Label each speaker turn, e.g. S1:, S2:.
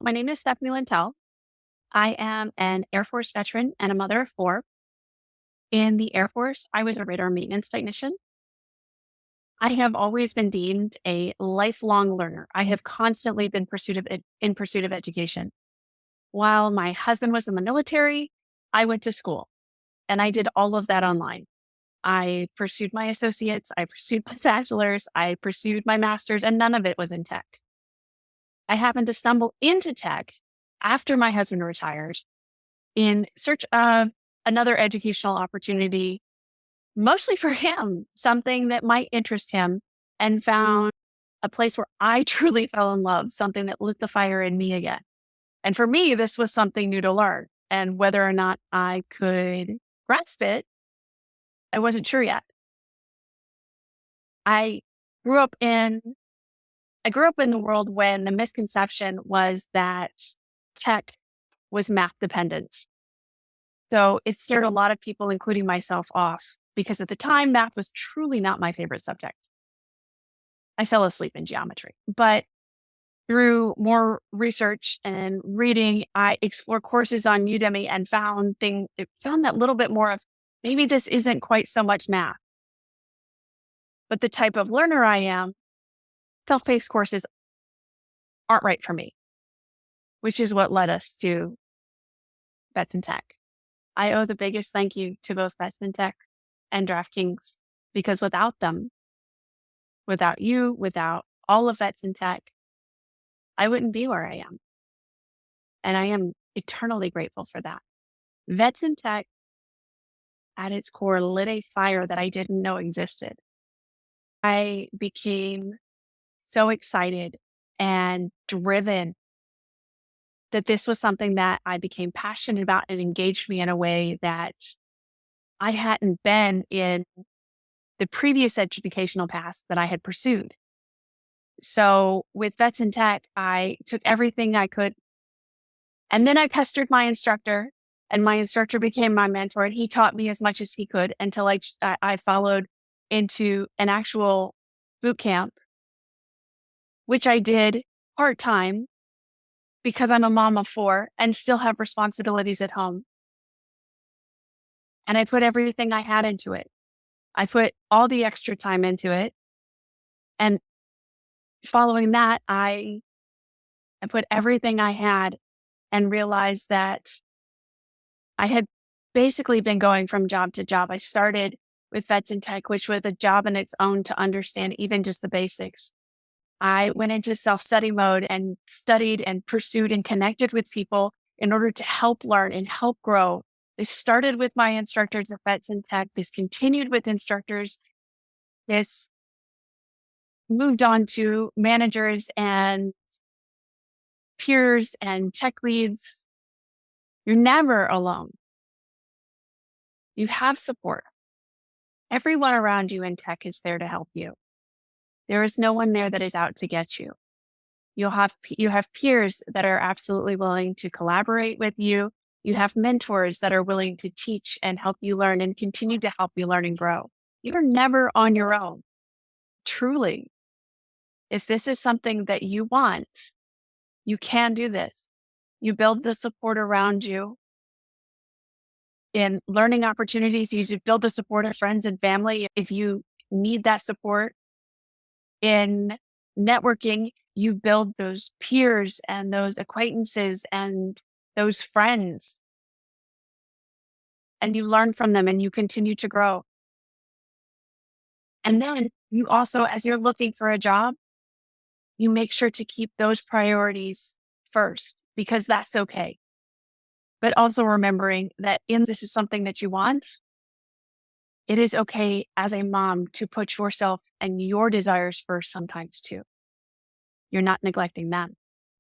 S1: My name is Stephanie Lentell. I am an Air Force veteran and a mother of four. In the Air Force, I was a radar maintenance technician. I have always been deemed a lifelong learner. I have constantly been in pursuit of education. While my husband was in the military, I went to school and I did all of that online. I pursued my associates, I pursued my bachelor's, I pursued my master's, and none of it was in tech. I happened to stumble into tech after my husband retired in search of another educational opportunity, mostly for him, something that might interest him, and found a place where I truly fell in love, something that lit the fire in me again. And for me, this was something new to learn. And whether or not I could grasp it, I wasn't sure yet. I grew up in I grew up in the world when the misconception was that tech was math dependent. So it scared a lot of people, including myself, off because at the time, math was truly not my favorite subject. I fell asleep in geometry. But through more research and reading, I explored courses on Udemy and found that little bit more of maybe this isn't quite so much math. But the type of learner I am, self-paced courses aren't right for me, which is what led us to VetsinTech. I owe the biggest thank you to both VetsinTech and DraftKings because without them, without you, without all of VetsinTech, I wouldn't be where I am. And I am eternally grateful for that. VetsinTech, at its core, lit a fire that I didn't know existed. I became so excited and driven that this was something that I became passionate about and engaged me in a way that I hadn't been in the previous educational paths that I had pursued. So with VetsinTech, I took everything I could, and then I pestered my instructor, and my instructor became my mentor, and he taught me as much as he could until I followed into an actual boot camp, which I did part-time because I'm a mom of four and still have responsibilities at home. And I put everything I had into it. I put all the extra time into it. And following that, I put everything I had and realized that I had basically been going from job to job. I started with VetsinTech, which was a job in its own to understand even just the basics. I went into self-study mode and studied and pursued and connected with people in order to help learn and help grow. This started with my instructors at VetsinTech. This continued with instructors. This moved on to managers and peers and tech leads. You're never alone. You have support. Everyone around you in tech is there to help you. There is no one there that is out to get you. You have peers that are absolutely willing to collaborate with you. You have mentors that are willing to teach and help you learn and continue to help you learn and grow. You're never on your own. Truly. If this is something that you want, you can do this. You build the support around you in learning opportunities. You build the support of friends and family. If you need that support in networking, you build those peers and those acquaintances and those friends. And you learn from them and you continue to grow. And then you also, as you're looking for a job, you make sure to keep those priorities first because that's okay. But also remembering that this is something that you want, it is okay as a mom to put yourself and your desires first sometimes too. You're not neglecting them.